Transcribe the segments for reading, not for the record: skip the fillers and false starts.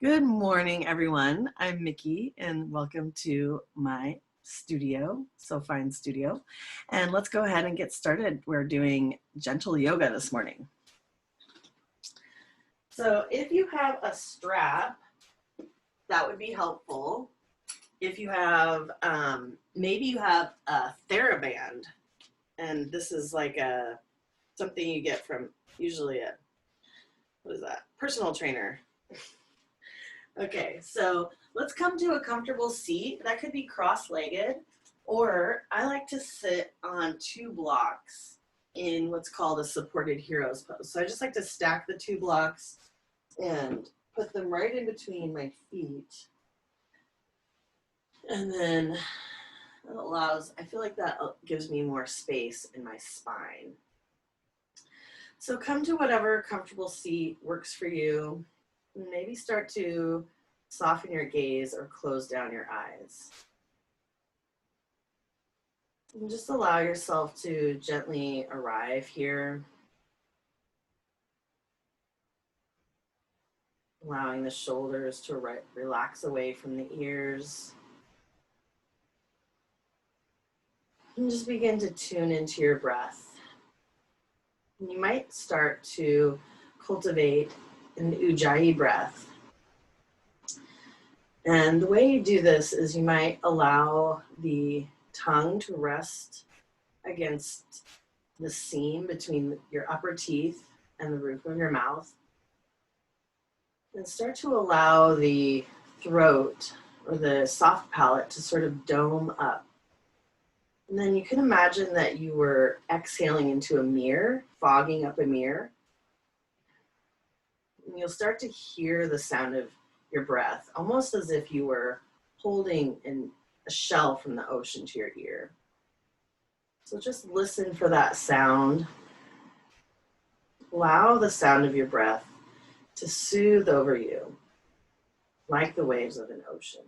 Good morning, everyone. I'm Micki, and welcome to my studio, So Fine Studio. And let's go ahead and get started. We're doing gentle yoga this morning. So if you have a strap, that would be helpful. If you have, maybe you have a theraband, and this is like something you get from usually what is that? Personal trainer. Okay, so let's come to a comfortable seat. That could be cross-legged, or I like to sit on 2 blocks in what's called a supported hero's pose. So I just like to stack the 2 blocks and put them right in between my feet. And then it allows, I feel like that gives me more space in my spine. So come to whatever comfortable seat works for you. Maybe start to soften your gaze or close down your eyes. And just allow yourself to gently arrive here. Allowing the shoulders to relax away from the ears. And just begin to tune into your breath. And you might start to cultivate an ujjayi breath. And the way you do this is you might allow the tongue to rest against the seam between your upper teeth and the roof of your mouth. And start to allow the throat or the soft palate to sort of dome up. And then you can imagine that you were exhaling into a mirror, fogging up a mirror. And you'll start to hear the sound of your breath, almost as if you were holding a shell from the ocean to your ear. So just listen for that sound. Allow the sound of your breath to soothe over you, like the waves of an ocean.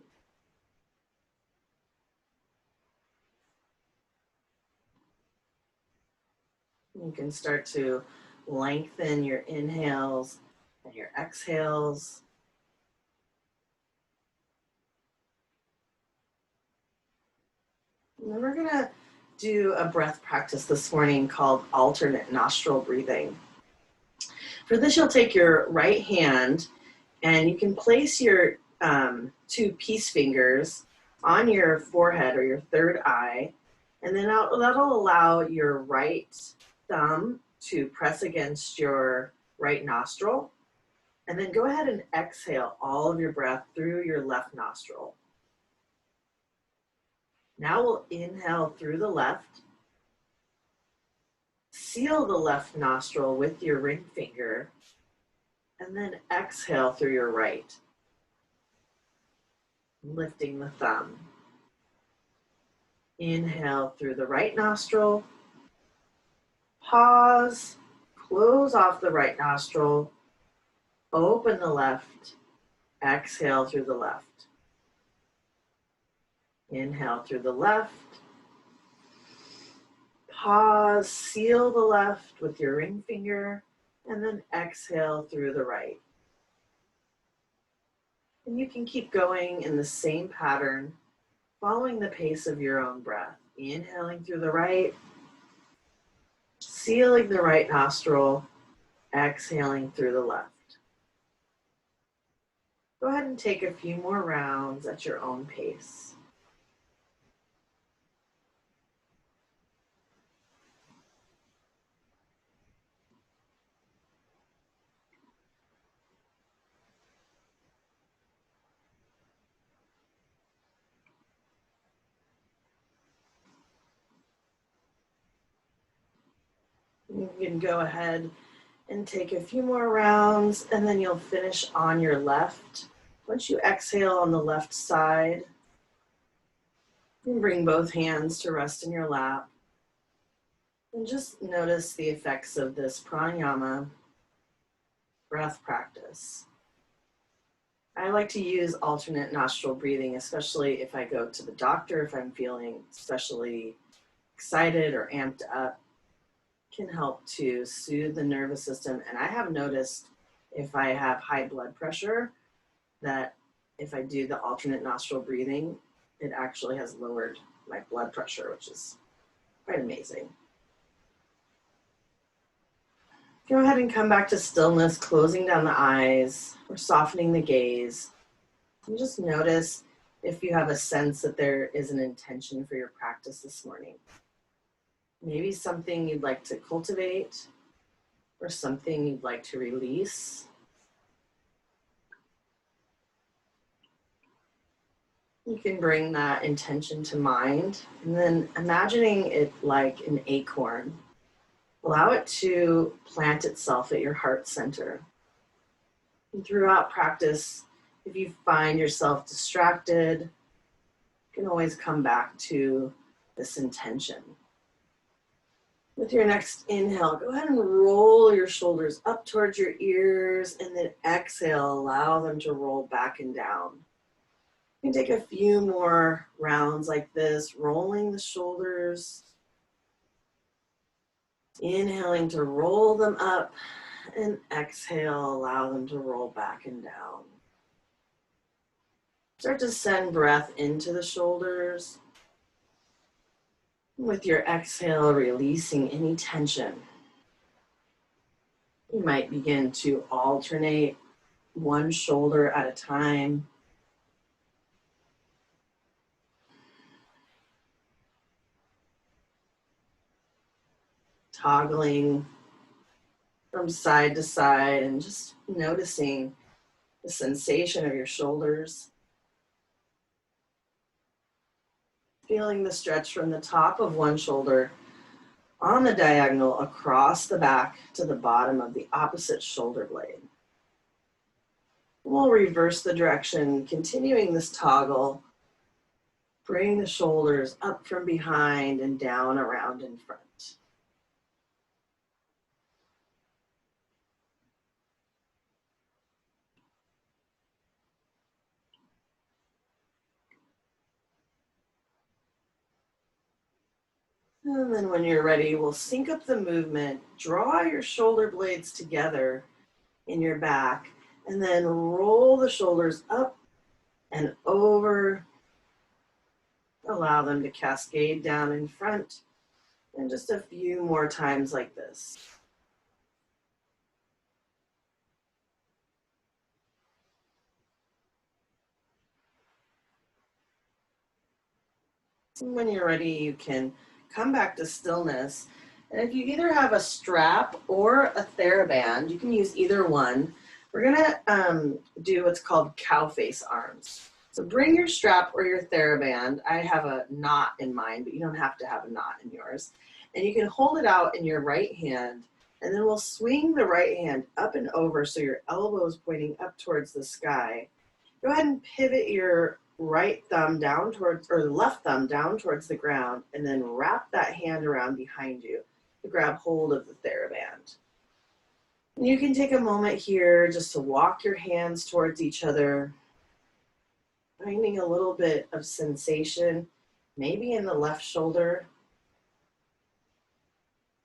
You can start to lengthen your inhales and your exhales. And then we're gonna do a breath practice this morning called alternate nostril breathing. For this, you'll take your right hand and you can place your 2 peace fingers on your forehead or your third eye, and then that'll allow your right thumb to press against your right nostril, and then go ahead and exhale all of your breath through your left nostril. Now we'll inhale through the left, seal the left nostril with your ring finger, and then exhale through your right, lifting the thumb. Inhale through the right nostril, pause, close off the right nostril, open the left, exhale through the left. Inhale through the left, pause, seal the left with your ring finger, and then exhale through the right. And you can keep going in the same pattern, following the pace of your own breath. Inhaling through the right, sealing the right nostril, exhaling through the left. Go ahead and take a few more rounds at your own pace. You can go ahead and take a few more rounds, and then you'll finish on your left. Once you exhale on the left side, you can bring both hands to rest in your lap. And just notice the effects of this pranayama breath practice. I like to use alternate nostril breathing, especially if I go to the doctor, if I'm feeling especially excited or amped up. Can help to soothe the nervous system. And I have noticed if I have high blood pressure, that if I do the alternate nostril breathing, it actually has lowered my blood pressure, which is quite amazing. Go ahead and come back to stillness, closing down the eyes or softening the gaze. And just notice if you have a sense that there is an intention for your practice this morning. Maybe something you'd like to cultivate or something you'd like to release. You can bring that intention to mind and then imagining it like an acorn. Allow it to plant itself at your heart center. And throughout practice, if you find yourself distracted, you can always come back to this intention. With your next inhale, go ahead and roll your shoulders up towards your ears, and then exhale, allow them to roll back and down. You can take a few more rounds like this, rolling the shoulders, inhaling to roll them up, and exhale, allow them to roll back and down. Start to send breath into the shoulders. With your exhale, releasing any tension. You might begin to alternate one shoulder at a time. Toggling from side to side and just noticing the sensation of your shoulders. Feeling the stretch from the top of one shoulder on the diagonal across the back to the bottom of the opposite shoulder blade. We'll reverse the direction, continuing this toggle. Bring the shoulders up from behind and down around in front. And then when you're ready, we'll sync up the movement. Draw your shoulder blades together in your back, and then roll the shoulders up and over. Allow them to cascade down in front, and just a few more times like this. And when you're ready, you can come back to stillness. And if you either have a strap or a theraband, you can use either one. We're gonna do what's called cow face arms. So bring your strap or your theraband. I have a knot in mine, but you don't have to have a knot in yours. And you can hold it out in your right hand, and then we'll swing the right hand up and over so your elbow is pointing up towards the sky. Go ahead and pivot your right thumb down towards, or the left thumb down towards the ground, and then wrap that hand around behind you to grab hold of the theraband. And you can take a moment here just to walk your hands towards each other, finding a little bit of sensation, maybe in the left shoulder,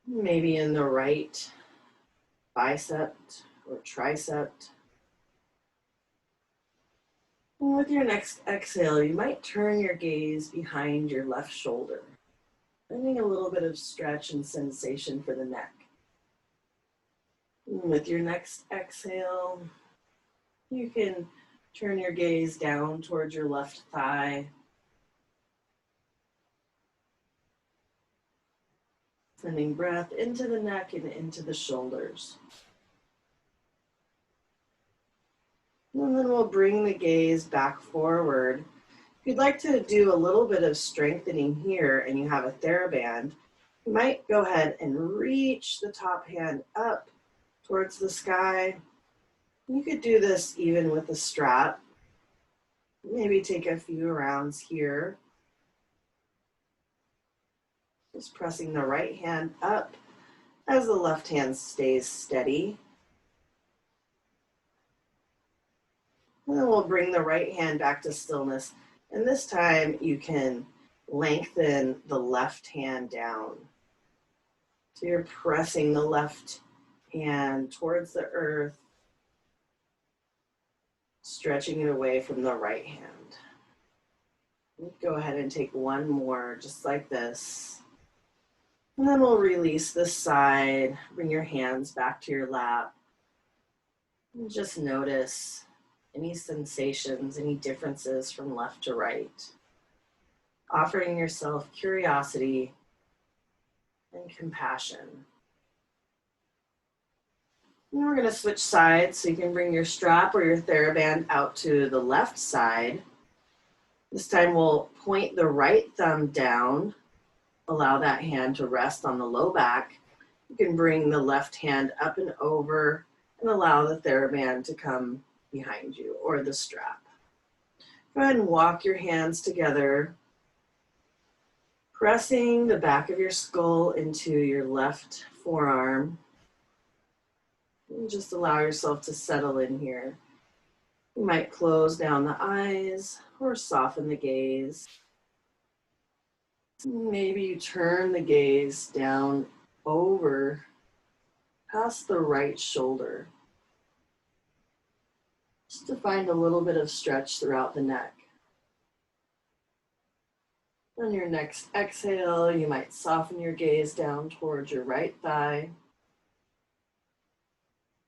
maybe in the right bicep or tricep. And with your next exhale, you might turn your gaze behind your left shoulder, finding a little bit of stretch and sensation for the neck. And with your next exhale, you can turn your gaze down towards your left thigh. Sending breath into the neck and into the shoulders. And then we'll bring the gaze back forward. If you'd like to do a little bit of strengthening here and you have a theraband, you might go ahead and reach the top hand up towards the sky. You could do this even with a strap. Maybe take a few rounds here. Just pressing the right hand up as the left hand stays steady. And then we'll bring the right hand back to stillness. And this time you can lengthen the left hand down. So you're pressing the left hand towards the earth, stretching it away from the right hand. Go ahead and take one more, just like this. And then we'll release this side, bring your hands back to your lap. And just notice any sensations, any differences from left to right. Offering yourself curiosity and compassion. And we're going to switch sides, so you can bring your strap or your theraband out to the left side. This time we'll point the right thumb down, allow that hand to rest on the low back. You can bring the left hand up and over and allow the theraband to come behind you, or the strap. Go ahead and walk your hands together, pressing the back of your skull into your left forearm. And just allow yourself to settle in here. You might close down the eyes or soften the gaze. Maybe you turn the gaze down over past the right shoulder, just to find a little bit of stretch throughout the neck. On your next exhale, you might soften your gaze down towards your right thigh,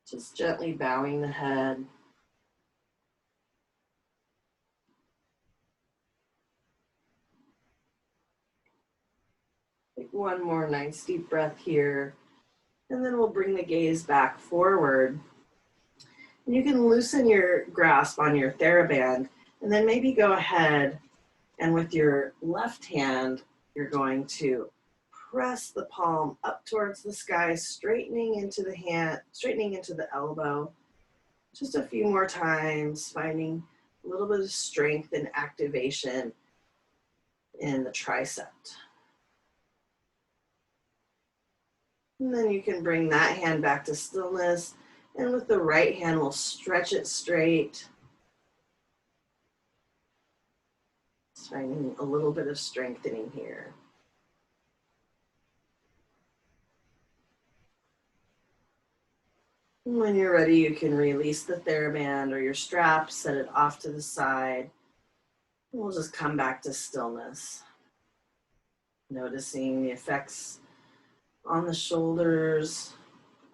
just gently bowing the head. Take one more nice deep breath here, and then we'll bring the gaze back forward. And you can loosen your grasp on your theraband, and then maybe go ahead and with your left hand, you're going to press the palm up towards the sky, straightening into the hand, straightening into the elbow. Just a few more times, finding a little bit of strength and activation in the tricep. And then you can bring that hand back to stillness, and with the right hand, we'll stretch it straight. Just finding a little bit of strengthening here. And when you're ready, you can release the theraband or your strap, set it off to the side. And we'll just come back to stillness. Noticing the effects on the shoulders,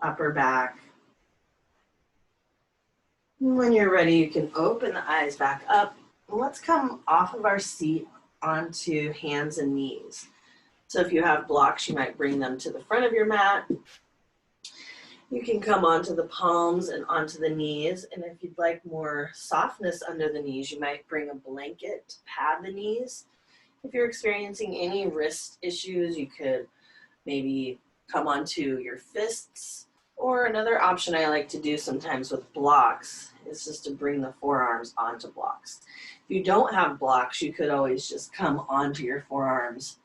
upper back. And when you're ready, you can open the eyes back up. And let's come off of our seat onto hands and knees. So if you have blocks, you might bring them to the front of your mat. You can come onto the palms and onto the knees. And if you'd like more softness under the knees, you might bring a blanket to pad the knees. If you're experiencing any wrist issues, you could maybe come onto your fists. Or another option I like to do sometimes with blocks is just to bring the forearms onto blocks. If you don't have blocks, you could always just come onto your forearms.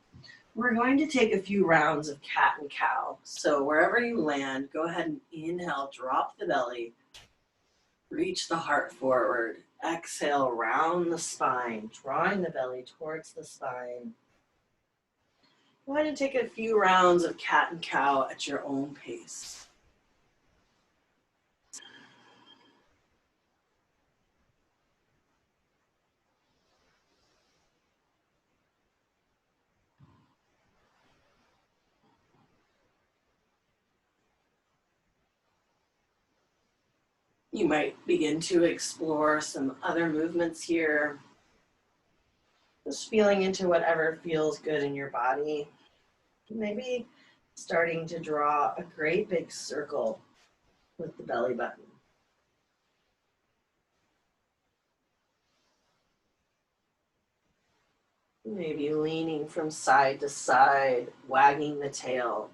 We're going to take a few rounds of cat and cow. So wherever you land, go ahead and inhale, drop the belly, reach the heart forward. Exhale, round the spine, drawing the belly towards the spine. Go ahead and take a few rounds of cat and cow at your own pace. You might begin to explore some other movements here. Just feeling into whatever feels good in your body. Maybe starting to draw a great big circle with the belly button. Maybe leaning from side to side, wagging the tail.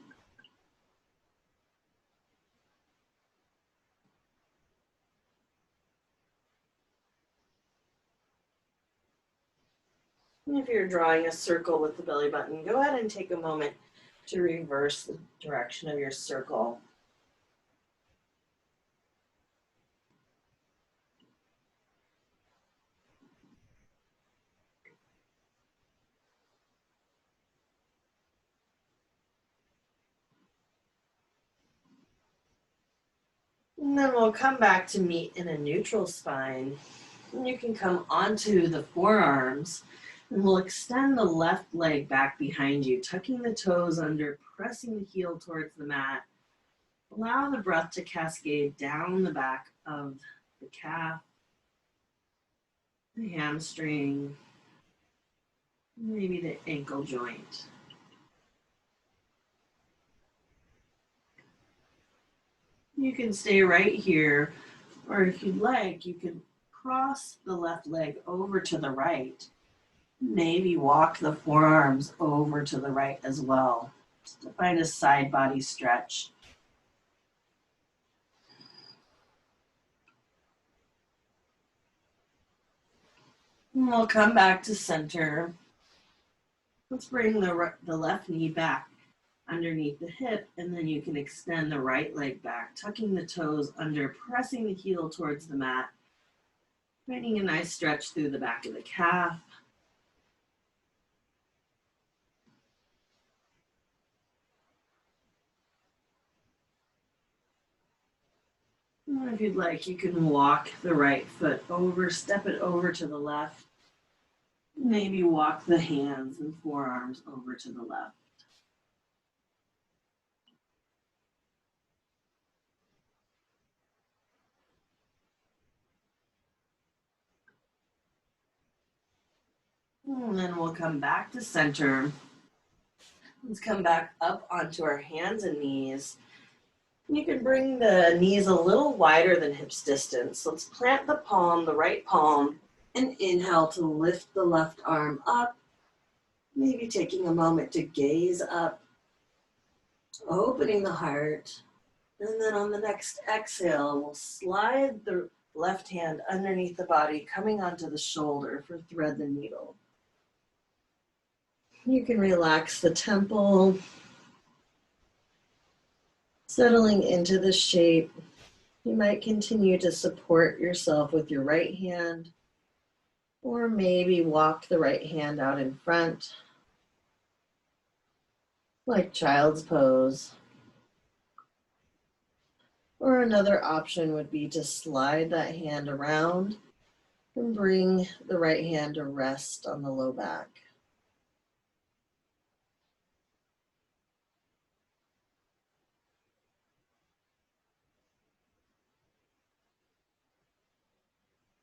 And if you're drawing a circle with the belly button, go ahead and take a moment to reverse the direction of your circle. And then we'll come back to meet in a neutral spine. And you can come onto the forearms, and we'll extend the left leg back behind you, tucking the toes under, pressing the heel towards the mat. Allow the breath to cascade down the back of the calf, the hamstring, maybe the ankle joint. You can stay right here, or if you'd like, you can cross the left leg over to the right. Maybe walk the forearms over to the right as well, just to find a side body stretch. And we'll come back to center. Let's bring the left knee back underneath the hip, and then you can extend the right leg back, tucking the toes under, pressing the heel towards the mat, finding a nice stretch through the back of the calf. And if you'd like, you can walk the right foot over, step it over to the left. Maybe walk the hands and forearms over to the left. And then we'll come back to center. Let's come back up onto our hands and knees. You can bring the knees a little wider than hips distance. Let's plant the palm, the right palm, and inhale to lift the left arm up. Maybe taking a moment to gaze up, opening the heart. And then on the next exhale, we'll slide the left hand underneath the body, coming onto the shoulder for thread the needle. You can relax the temple, settling into the shape. You might continue to support yourself with your right hand, or maybe walk the right hand out in front, like child's pose. Or another option would be to slide that hand around and bring the right hand to rest on the low back.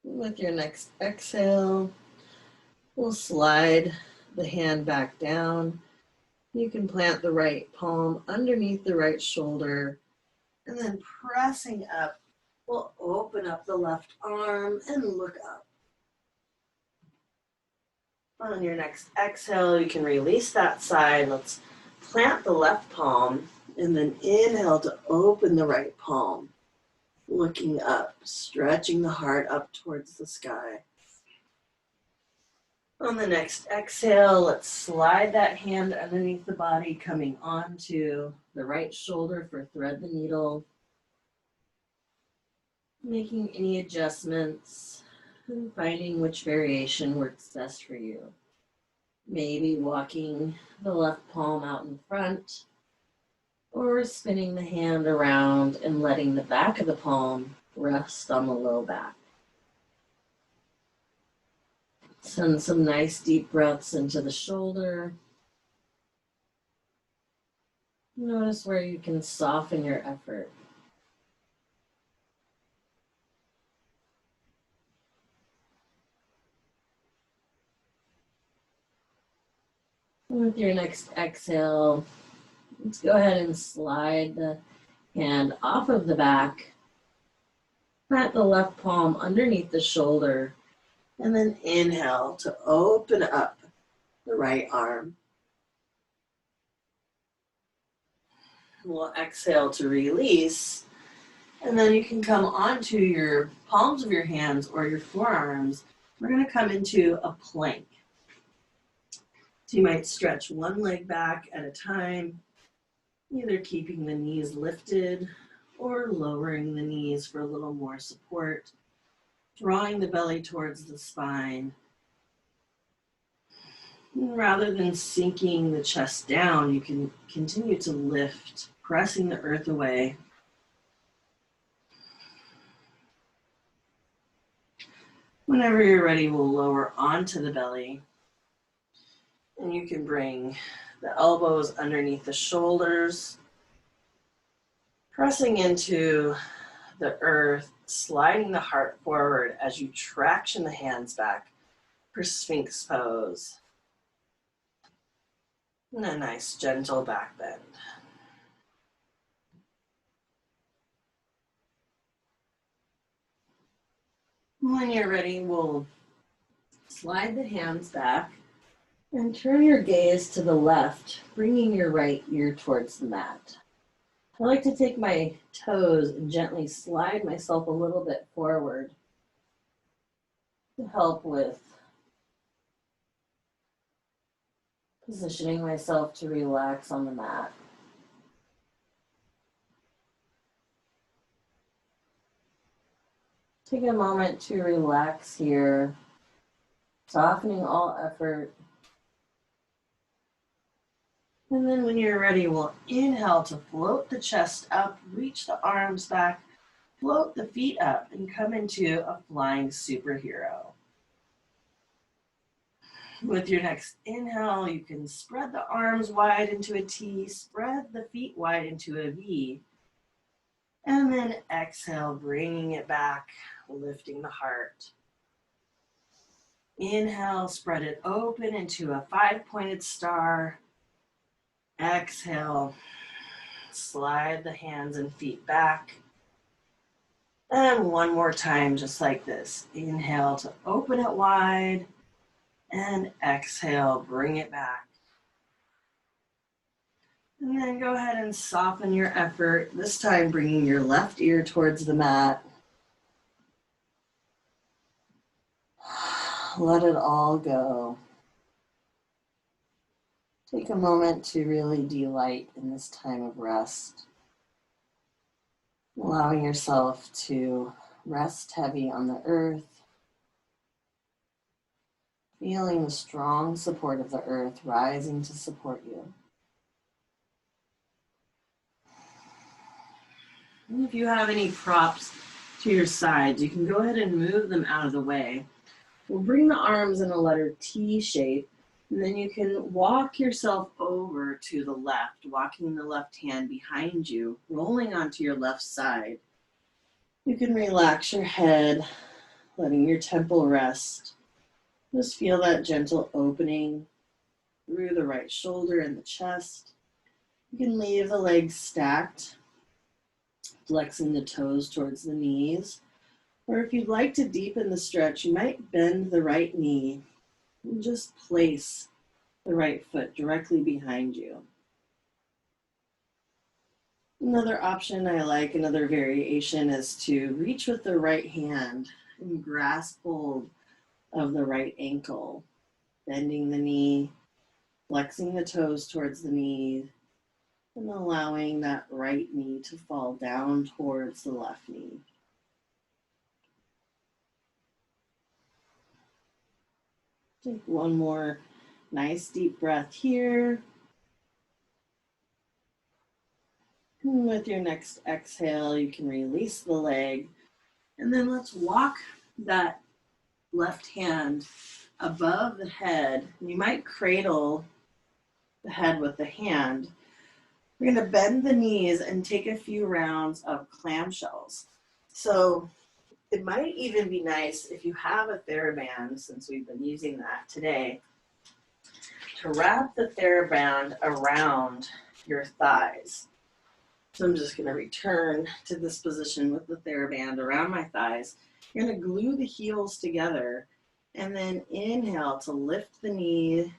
With your next exhale, we'll slide the hand back down. You can plant the right palm underneath the right shoulder, and then pressing up, we'll open up the left arm and look up. On your next exhale, you can release that side. Let's plant the left palm, and then inhale to open the right palm. Looking up, stretching the heart up towards the sky. On the next exhale, let's slide that hand underneath the body, coming onto the right shoulder for thread the needle. Making any adjustments and finding which variation works best for you. Maybe walking the left palm out in front, or spinning the hand around and letting the back of the palm rest on the low back. Send some nice deep breaths into the shoulder. Notice where you can soften your effort. With your next exhale, let's go ahead and slide the hand off of the back. Plant the left palm underneath the shoulder, and then inhale to open up the right arm. We'll exhale to release, and then you can come onto your palms of your hands or your forearms. We're going to come into a plank. So you might stretch one leg back at a time, either keeping the knees lifted or lowering the knees for a little more support, drawing the belly towards the spine. And rather than sinking the chest down, you can continue to lift, pressing the earth away. Whenever you're ready, we'll lower onto the belly. And you can bring the elbows underneath the shoulders, pressing into the earth, sliding the heart forward as you traction the hands back for sphinx pose. And a nice gentle back bend. When you're ready, we'll slide the hands back and turn your gaze to the left, bringing your right ear towards the mat. I like to take my toes and gently slide myself a little bit forward to help with positioning myself to relax on the mat. Take a moment to relax here, softening all effort. And then when you're ready, we'll inhale to float the chest up, reach the arms back, float the feet up, and come into a flying superhero. With your next inhale, you can spread the arms wide into a T, spread the feet wide into a V, and then exhale, bringing it back, lifting the heart. Inhale, spread it open into a 5-pointed star. Exhale, slide the hands and feet back. And one more time, just like this. Inhale to open it wide. And exhale, bring it back. And then go ahead and soften your effort, this time bringing your left ear towards the mat. Let it all go. Take a moment to really delight in this time of rest. Allowing yourself to rest heavy on the earth. Feeling the strong support of the earth rising to support you. And if you have any props to your sides, you can go ahead and move them out of the way. We'll bring the arms in a letter T shape, and then you can walk yourself over to the left, walking the left hand behind you, rolling onto your left side. You can relax your head, letting your temple rest. Just feel that gentle opening through the right shoulder and the chest. You can leave the legs stacked, flexing the toes towards the knees. Or if you'd like to deepen the stretch, you might bend the right knee and just place the right foot directly behind you. Another option I like, another variation, is to reach with the right hand and grasp hold of the right ankle, bending the knee, flexing the toes towards the knee, and allowing that right knee to fall down towards the left knee. Take one more nice deep breath here. And with your next exhale, you can release the leg. And then let's walk that left hand above the head. You might cradle the head with the hand. We're going to bend the knees and take a few rounds of clamshells. So it might even be nice if you have a theraband, since we've been using that today, to wrap the theraband around your thighs. So I'm just going to return to this position with the theraband around my thighs. You're going to glue the heels together and then inhale to lift the knee,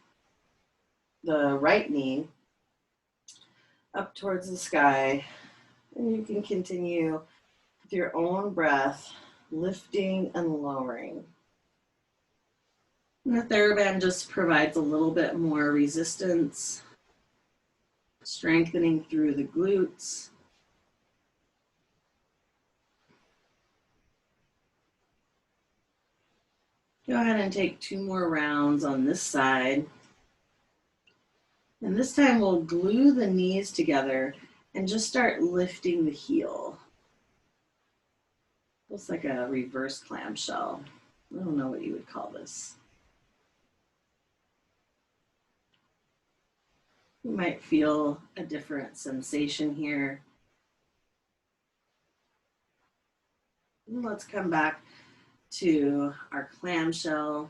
the right knee, up towards the sky. And you can continue with your own breath, lifting and lowering. And the theraband just provides a little bit more resistance, strengthening through the glutes. Go ahead and take 2 more rounds on this side. And this time we'll glue the knees together and just start lifting the heel. Looks like a reverse clamshell. I don't know what you would call this. You might feel a different sensation here. Let's come back to our clamshell.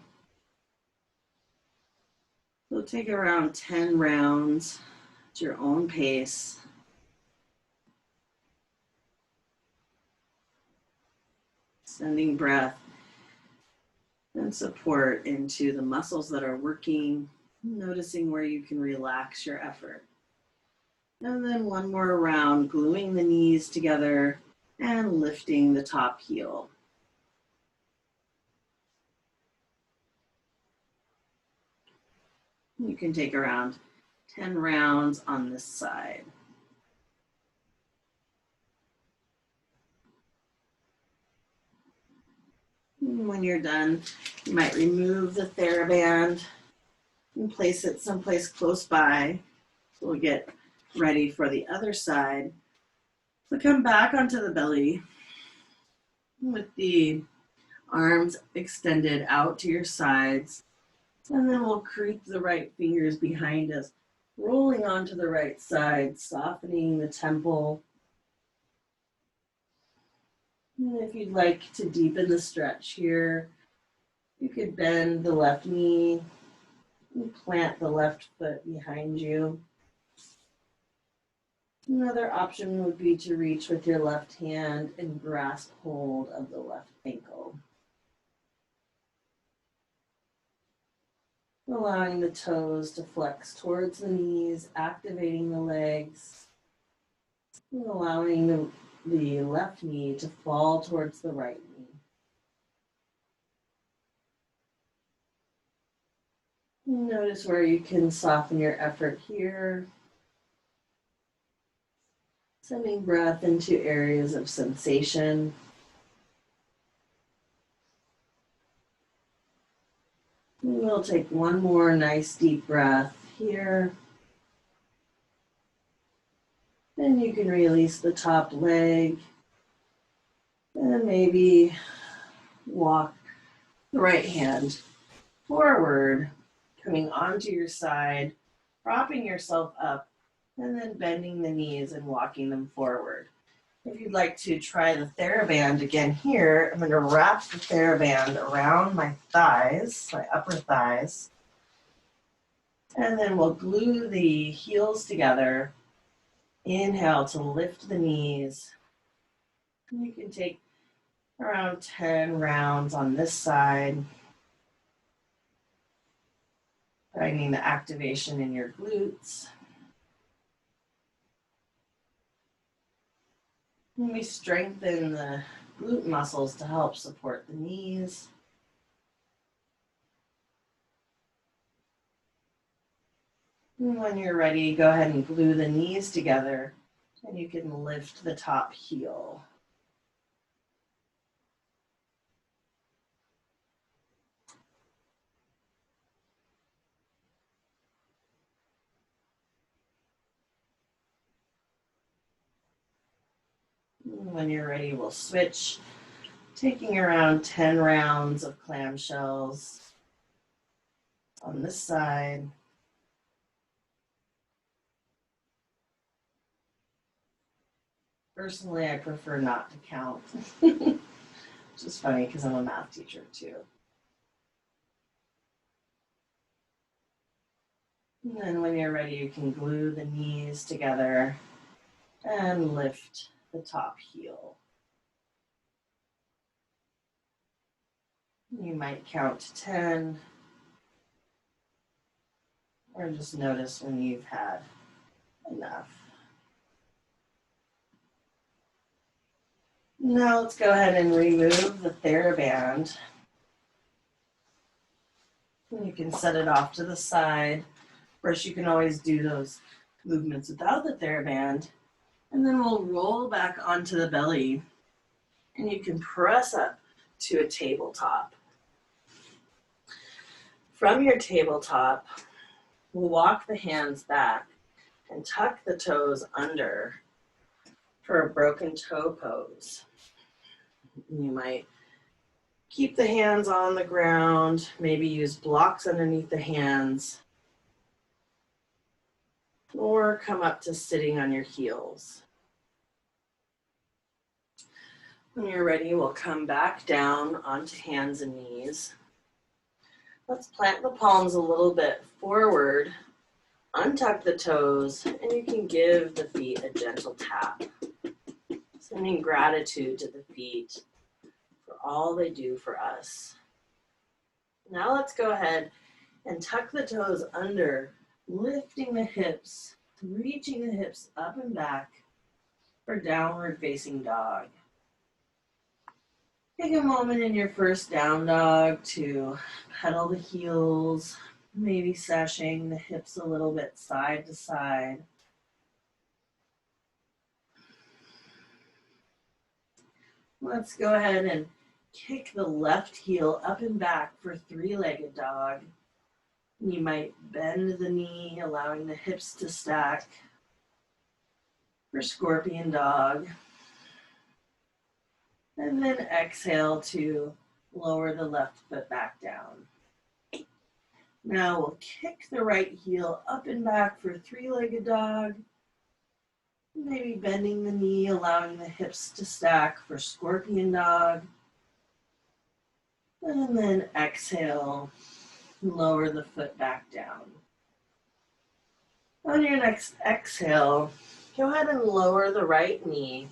So take around 10 rounds at your own pace. Sending breath and support into the muscles that are working, noticing where you can relax your effort. And then one more round, gluing the knees together and lifting the top heel. You can take around 10 rounds on this side. And when you're done, you might remove the theraband and place it someplace close by. So we'll get ready for the other side. So come back onto the belly with the arms extended out to your sides. And then we'll creep the right fingers behind us, rolling onto the right side, softening the temple. And if you'd like to deepen the stretch here, you could bend the left knee and plant the left foot behind you. Another option would be to reach with your left hand and grasp hold of the left ankle. Allowing the toes to flex towards the knees, activating the legs, and allowing the left knee to fall towards the right knee. Notice where you can soften your effort here. Sending breath into areas of sensation. And we'll take one more nice deep breath here. Then you can release the top leg and maybe walk the right hand forward, coming onto your side, propping yourself up, and then bending the knees and walking them forward. If you'd like to try the theraband again here, I'm going to wrap the theraband around my thighs, my upper thighs, and then we'll glue the heels together. Inhale to lift the knees. You can take around 10 rounds on this side, finding the activation in your glutes. And we strengthen the glute muscles to help support the knees. And when you're ready, go ahead and glue the knees together, and you can lift the top heel. And when you're ready, we'll switch, taking around 10 rounds of clamshells on this side. Personally, I prefer not to count, which is funny because I'm a math teacher too. And then when you're ready, you can glue the knees together and lift the top heel. You might count to 10, or just notice when you've had enough. Now let's go ahead and remove the theraband. And you can set it off to the side. Of course, you can always do those movements without the theraband. And then we'll roll back onto the belly. And you can press up to a tabletop. From your tabletop, we'll walk the hands back and tuck the toes under for a broken toe pose. You might Keep the hands on the ground, maybe use blocks underneath the hands, or come up to sitting on your heels. When you're ready, we'll come back down onto hands and knees. Let's plant the palms a little bit forward, untuck the toes, and you can give the feet a gentle tap. Sending gratitude to the feet for all they do for us. Now let's go ahead and tuck the toes under, lifting the hips, reaching the hips up and back for downward facing dog. Take a moment in your first down dog to pedal the heels, maybe sashaying the hips a little bit side to side. Let's go ahead and kick the left heel up and back for three-legged dog. You might bend the knee, allowing the hips to stack for scorpion dog. And then exhale to lower the left foot back down. Now we'll kick the right heel up and back for three-legged dog. Maybe bending the knee, allowing the hips to stack for scorpion dog. And then exhale, lower the foot back down. On your next exhale, go ahead and lower the right knee,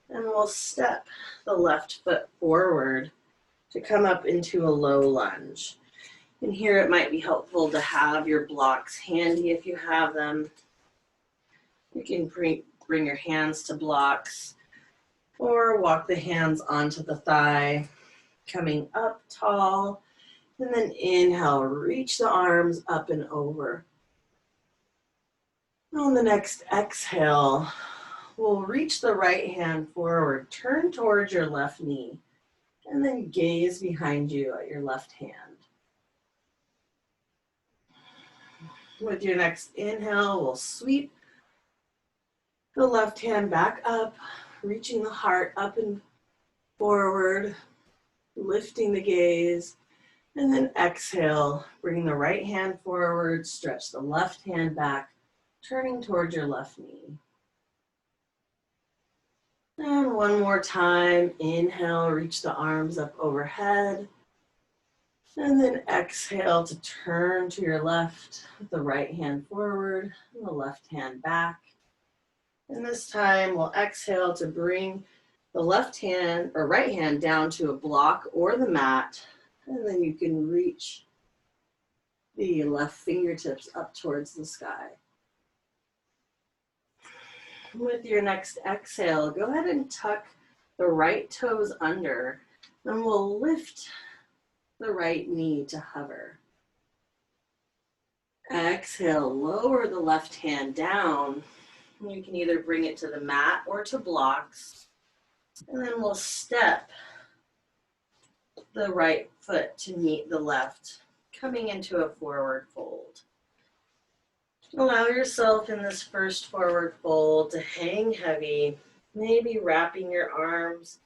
and we'll step the left foot forward to come up into a low lunge. And here it might be helpful to have your blocks handy if you have them. You can bring your hands to blocks or walk the hands onto the thigh, coming up tall, and then inhale, reach the arms up and over. On the next exhale, we'll reach the right hand forward, turn towards your left knee, and then gaze behind you at your left hand. With your next inhale, we'll sweep the left hand back up, reaching the heart up and forward, lifting the gaze, and then exhale, bring the right hand forward, stretch the left hand back, turning towards your left knee. And one more time, inhale, reach the arms up overhead. And then exhale to turn to your left with the right hand forward and the left hand back. And this time we'll exhale to bring the left hand or right hand down to a block or the mat. And then you can reach the left fingertips up towards the sky. With your next exhale, go ahead and tuck the right toes under, and we'll lift the right knee to hover. Exhale, lower the left hand down. You can either bring it to the mat or to blocks, and then we'll step the right foot to meet the left, coming into a forward fold. Allow yourself in this first forward fold to hang heavy, maybe wrapping your arms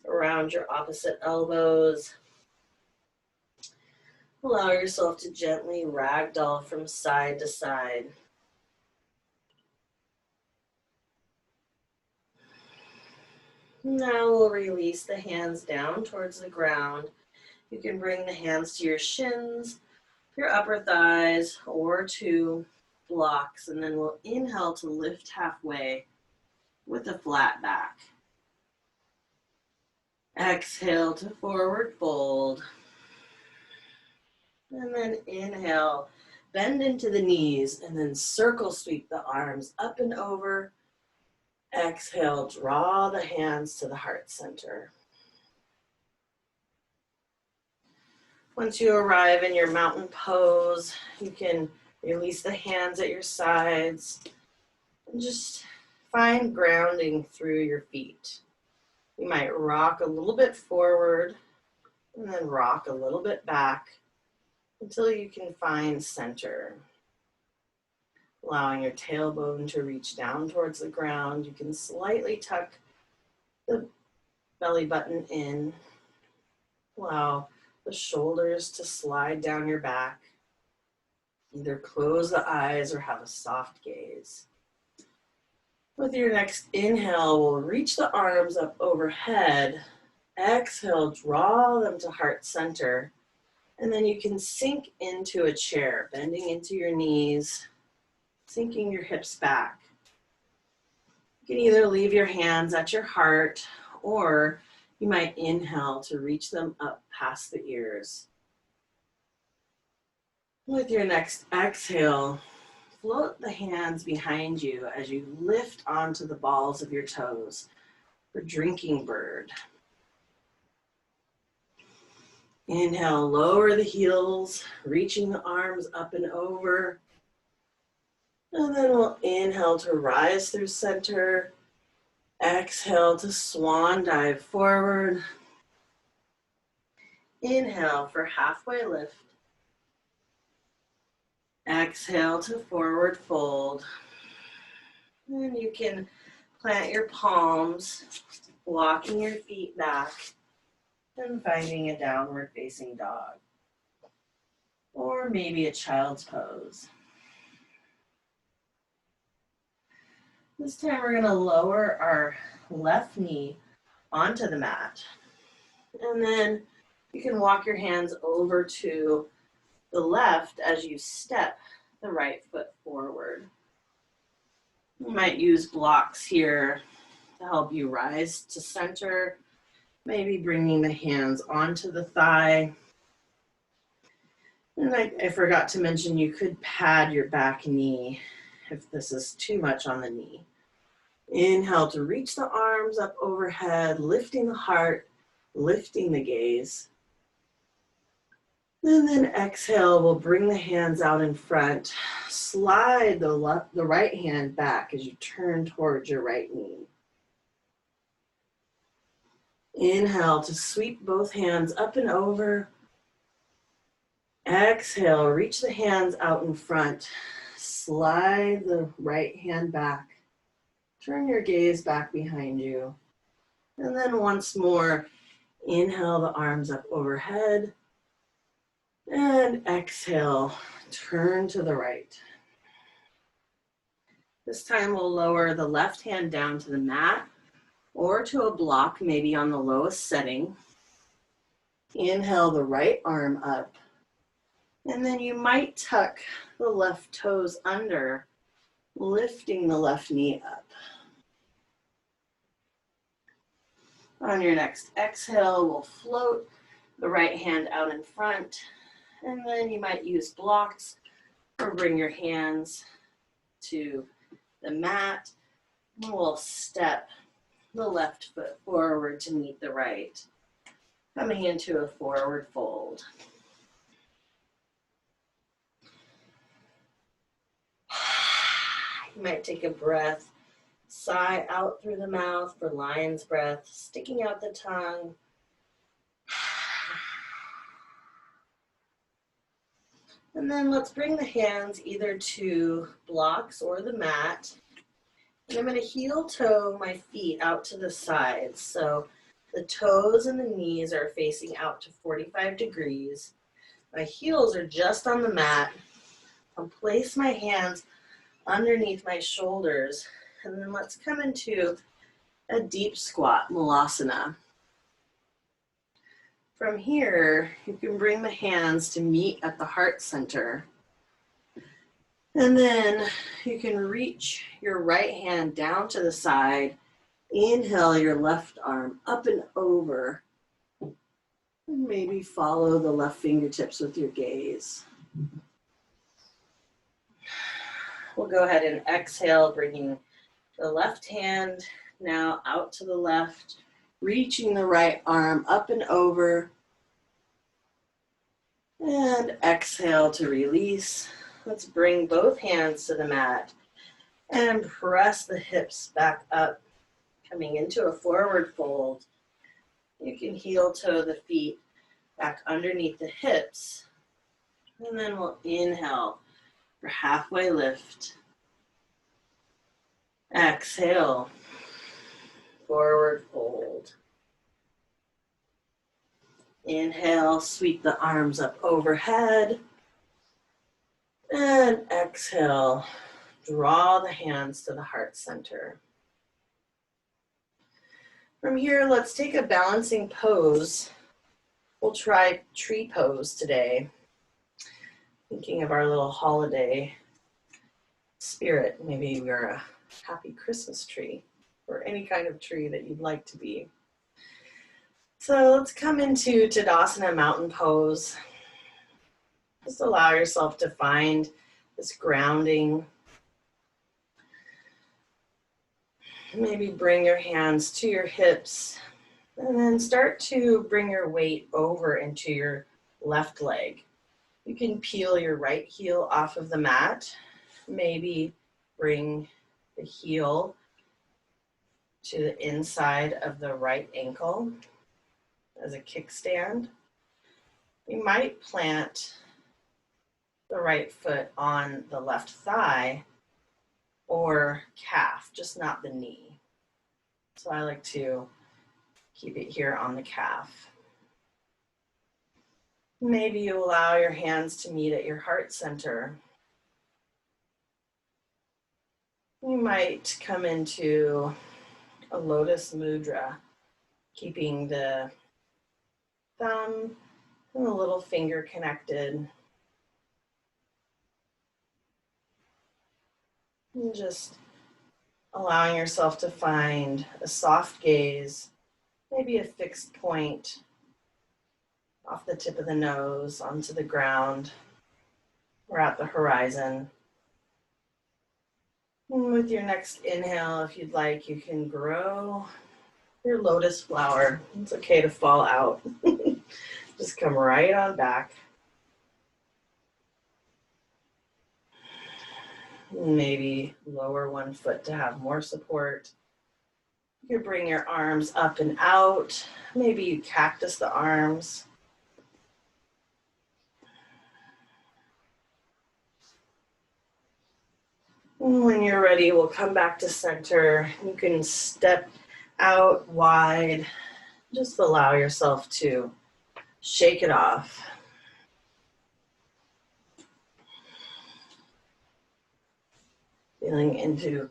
around your opposite elbows. Allow yourself to gently ragdoll from side to side. Now we'll release the hands down towards the ground. You can bring the hands to your shins, your upper thighs, or to blocks, and then we'll inhale to lift halfway with a flat back. Exhale to forward fold. And then inhale, bend into the knees, and then circle sweep the arms up and over. Exhale, draw the hands to the heart center. Once you arrive in your mountain pose, you can release the hands at your sides and just find grounding through your feet. You might rock a little bit forward and then rock a little bit back until you can find center. Allowing your tailbone to reach down towards the ground. You can slightly tuck the belly button in. Allow the shoulders to slide down your back. Either close the eyes or have a soft gaze. With your next inhale, we'll reach the arms up overhead. Exhale, draw them to heart center. And then you can sink into a chair, bending into your knees, sinking your hips back. You can either leave your hands at your heart, or you might inhale to reach them up past the ears. With your next exhale, float the hands behind you as you lift onto the balls of your toes for drinking bird. Inhale, lower the heels, reaching the arms up and over. And then we'll inhale to rise through center. Exhale to swan dive forward. Inhale for halfway lift. Exhale to forward fold. And you can plant your palms, walking your feet back and finding a downward facing dog. Or maybe a child's pose. This time we're going to lower our left knee onto the mat. And then you can walk your hands over to the left as you step the right foot forward. You might use blocks here to help you rise to center, maybe bringing the hands onto the thigh. And I forgot to mention, you could pad your back knee if this is too much on the knee. Inhale to reach the arms up overhead, lifting the heart, lifting the gaze. And then exhale, we'll bring the hands out in front. Slide the right hand back as you turn towards your right knee. Inhale to sweep both hands up and over. Exhale, reach the hands out in front. Slide the right hand back. Turn your gaze back behind you. And then once more, inhale the arms up overhead. And exhale, turn to the right. This time we'll lower the left hand down to the mat or to a block, maybe on the lowest setting. Inhale the right arm up. And then you might tuck the left toes under, lifting the left knee up. On your next exhale, we'll float the right hand out in front. And then you might use blocks or bring your hands to the mat. And we'll step the left foot forward to meet the right, coming into a forward fold. You might take a breath, sigh out through the mouth for lion's breath, sticking out the tongue. And then let's bring the hands either to blocks or the mat. And I'm going to heel toe my feet out to the sides. So the toes and the knees are facing out to 45 degrees. My heels are just on the mat. I'll place my hands underneath my shoulders. And then let's come into a deep squat, Malasana. From here, you can bring the hands to meet at the heart center. And then you can reach your right hand down to the side. Inhale your left arm up and over. And maybe follow the left fingertips with your gaze. We'll go ahead and exhale, bringing the left hand now out to the left. Reaching the right arm up and over. And exhale to release. Let's bring both hands to the mat and press the hips back up, coming into a forward fold. You can heel toe the feet back underneath the hips. And then we'll inhale for halfway lift. Exhale. Forward fold. Inhale, sweep the arms up overhead. And exhale, draw the hands to the heart center. From here, let's take a balancing pose. We'll try tree pose today. Thinking of our little holiday spirit. Maybe we're a happy Christmas tree or any kind of tree that you'd like to be. So let's come into Tadasana mountain pose. Just allow yourself to find this grounding. Maybe bring your hands to your hips and then start to bring your weight over into your left leg. You can peel your right heel off of the mat. Maybe bring the heel to the inside of the right ankle as a kickstand. You might plant the right foot on the left thigh or calf, just not the knee. So I like to keep it here on the calf. Maybe you allow your hands to meet at your heart center. You might come into a lotus mudra, keeping the thumb and the little finger connected. And just allowing yourself to find a soft gaze, maybe a fixed point off the tip of the nose onto the ground or at the horizon. And with your next inhale, if you'd like, you can grow your lotus flower. It's okay to fall out. Just come right on back. Maybe lower one foot to have more support. You bring your arms up and out. Maybe you cactus the arms. And when you're ready, we'll come back to center. You can step out wide. Just allow yourself to shake it off. Feeling into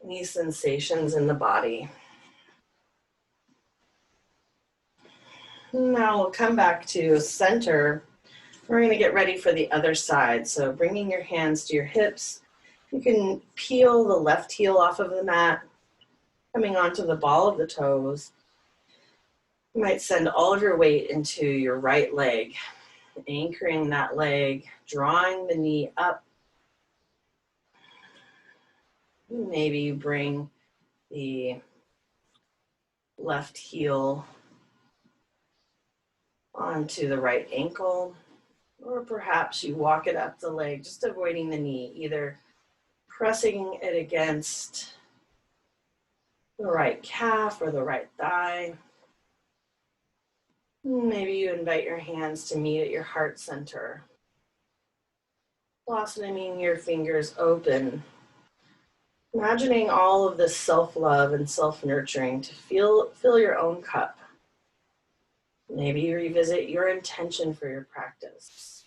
any sensations in the body. Now we'll come back to center. We're going to get ready for the other side. So bringing your hands to your hips, you can peel the left heel off of the mat, coming onto the ball of the toes. You might send all of your weight into your right leg, anchoring that leg, drawing the knee up. Maybe you bring the left heel onto the right ankle, or perhaps you walk it up the leg, just avoiding the knee, either pressing it against the right calf or the right thigh. Maybe you invite your hands to meet at your heart center, blossoming your fingers open, imagining all of this self-love and self-nurturing to fill your own cup. Maybe revisit your intention for your practice.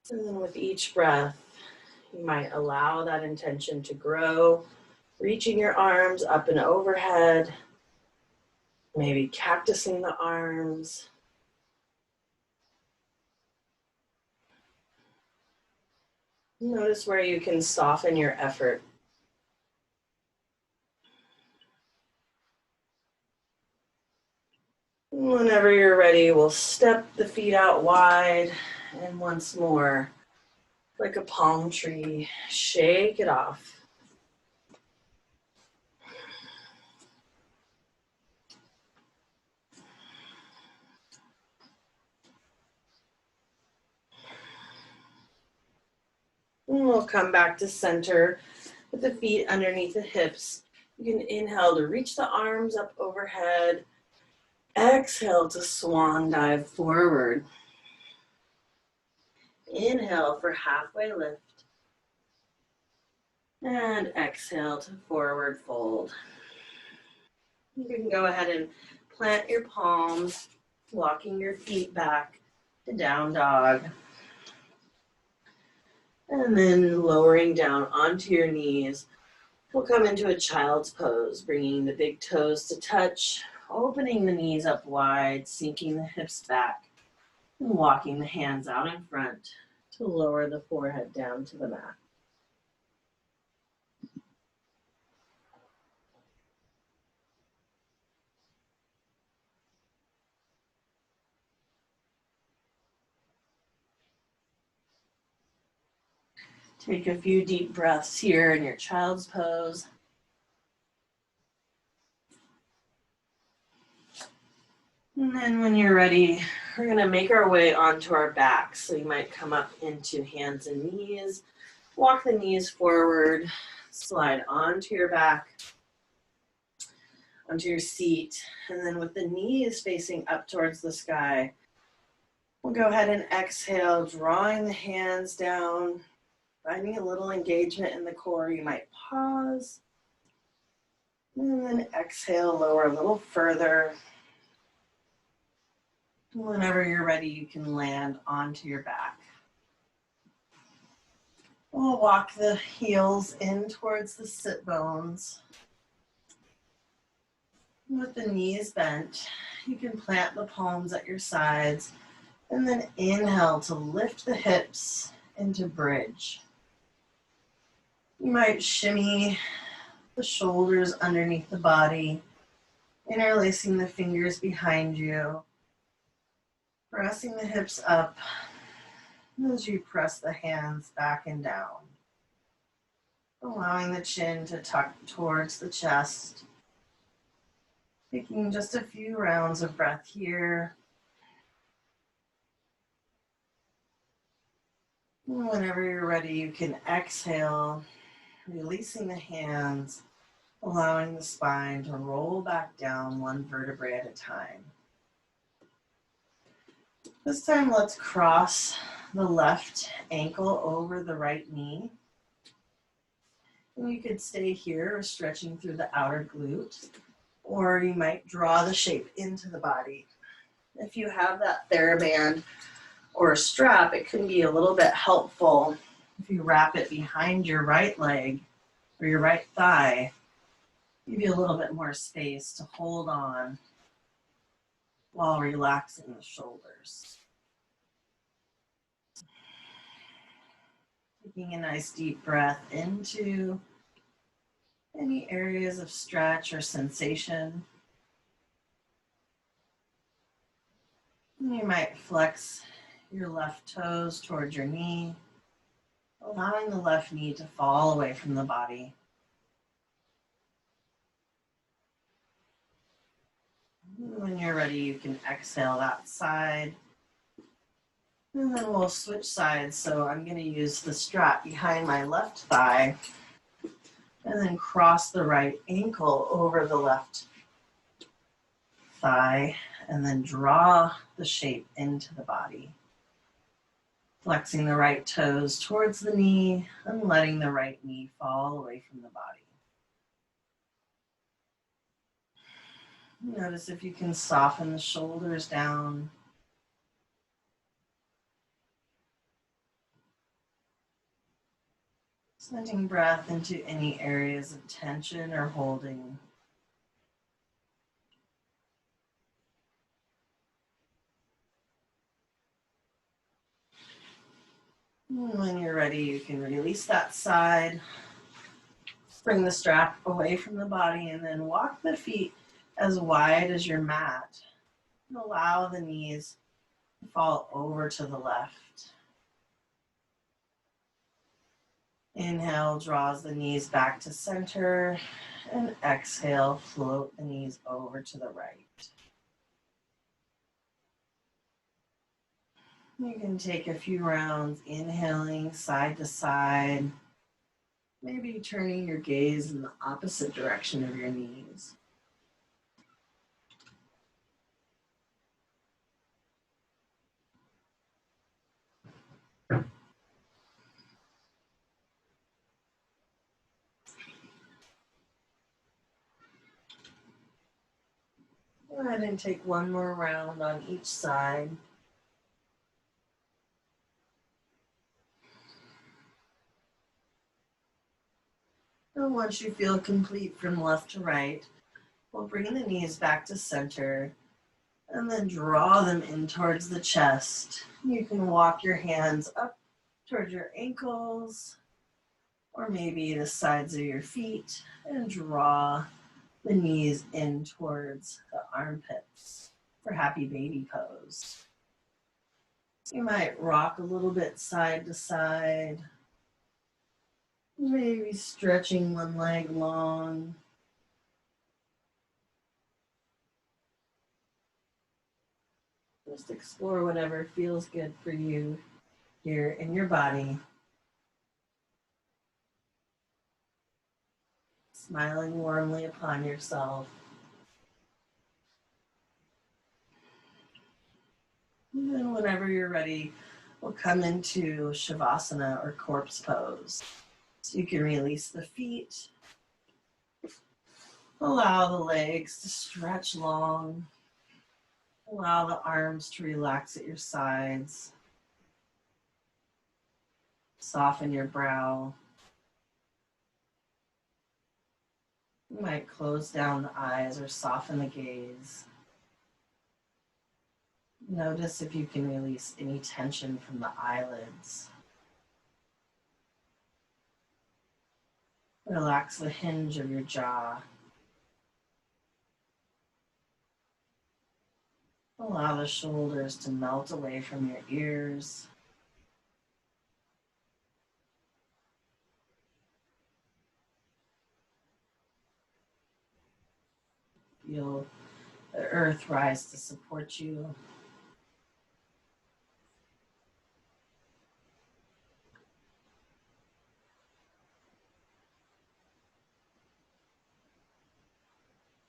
And then with each breath, you might allow that intention to grow, reaching your arms up and overhead, maybe cactusing the arms. Notice where you can soften your effort. Whenever you're ready, we'll step the feet out wide, and once more, like a palm tree, shake it off. And we'll come back to center with the feet underneath the hips. You can inhale to reach the arms up overhead. Exhale to swan dive forward. Inhale for halfway lift. And exhale to forward fold. You can go ahead and plant your palms Walking your feet back to down dog. And then lowering down onto your knees. We'll come into a child's pose, bringing the big toes to touch, opening the knees up wide, sinking the hips back, and walking the hands out in front to lower the forehead down to the mat. Take a few deep breaths here in your child's pose. And then when you're ready, we're going to make our way onto our backs. So you might come up into hands and knees, walk the knees forward, slide onto your back, onto your seat, and then with the knees facing up towards the sky, we'll go ahead and exhale, drawing the hands down, finding a little engagement in the core. You might pause, and then exhale, lower a little further. Whenever you're ready, you can land onto your back. We'll walk the heels in towards the sit bones. With the knees bent, you can plant the palms at your sides and then inhale to lift the hips into bridge. You might shimmy the shoulders underneath the body, interlacing the fingers behind you, pressing the hips up as you press the hands back and down, allowing the chin to tuck towards the chest. Taking just a few rounds of breath here. Whenever you're ready, you can exhale, releasing the hands, allowing the spine to roll back down one vertebrae at a time. This time, let's cross the left ankle over the right knee. And you could stay here, stretching through the outer glute, or you might draw the shape into the body. If you have that theraband or a strap, it can be a little bit helpful if you wrap it behind your right leg or your right thigh, give you a little bit more space to hold on while relaxing the shoulders. Taking a nice deep breath into any areas of stretch or sensation. And you might flex your left toes towards your knee, allowing the left knee to fall away from the body. When you're ready, you can exhale that side. And then we'll switch sides. So I'm going to use the strap behind my left thigh and then cross the right ankle over the left thigh and then draw the shape into the body. Flexing the right toes towards the knee and letting the right knee fall away from the body. Notice if you can soften the shoulders down. Sending breath into any areas of tension or holding. When you're ready, you can release that side, bring the strap away from the body, and then walk the feet as wide as your mat. And allow the knees to fall over to the left. Inhale, draws the knees back to center, and exhale, float the knees over to the right. You can take a few rounds, inhaling side to side, maybe turning your gaze in the opposite direction of your knees. Go ahead and take one more round on each side. And once you feel complete from left to right, we'll bring the knees back to center and then draw them in towards the chest. You can walk your hands up towards your ankles or maybe the sides of your feet and draw the knees in towards the armpits for happy baby pose. You might rock a little bit side to side, maybe stretching one leg long. Just explore whatever feels good for you here in your body. Smiling warmly upon yourself. And then whenever you're ready, we'll come into Shavasana or corpse pose. So you can release the feet. Allow the legs to stretch long. Allow the arms to relax at your sides. Soften your brow. You might close down the eyes or soften the gaze. Notice if you can release any tension from the eyelids. Relax the hinge of your jaw. Allow the shoulders to melt away from your ears. Feel the earth rise to support you.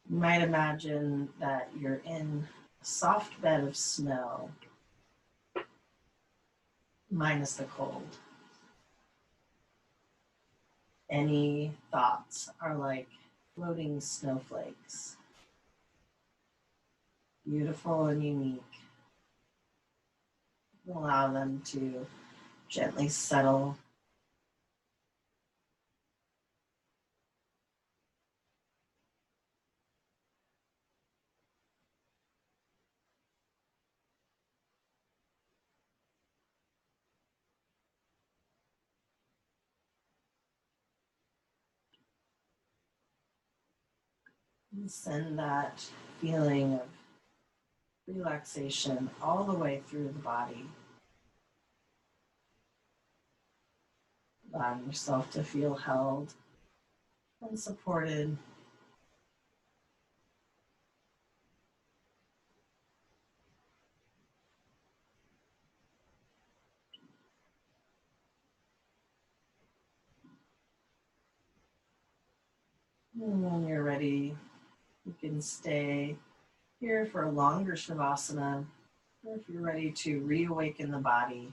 You might imagine that you're in a soft bed of snow, minus the cold. Any thoughts are like floating snowflakes, beautiful and unique. Allow them to gently settle. And send that feeling of relaxation all the way through the body. Allowing yourself to feel held and supported. And when you're ready, you can stay here for a longer Shavasana. Or if you're ready to reawaken the body,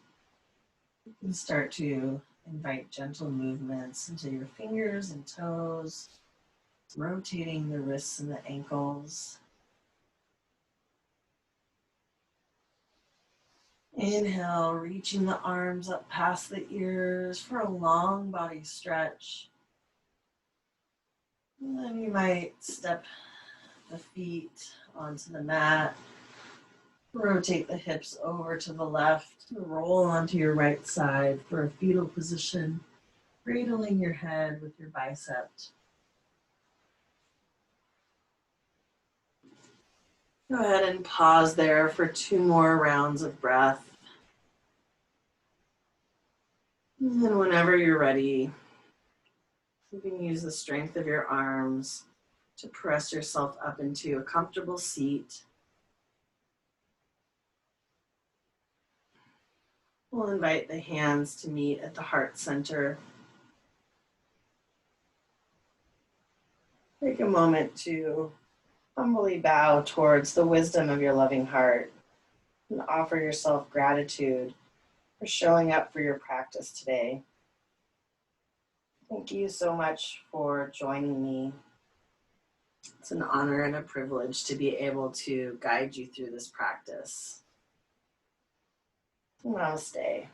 you can start to invite gentle movements into your fingers and toes, rotating the wrists and the ankles. Inhale, reaching the arms up past the ears for a long body stretch. And then you might step the feet onto the mat. Rotate the hips over to the left. Roll onto your right side for a fetal position, cradling your head with your bicep. Go ahead and pause there for 2 more rounds of breath. And then whenever you're ready, you can use the strength of your arms to press yourself up into a comfortable seat. We'll invite the hands to meet at the heart center. Take a moment to humbly bow towards the wisdom of your loving heart and offer yourself gratitude for showing up for your practice today. Thank you so much for joining me. It's an honor and a privilege to be able to guide you through this practice. Namaste.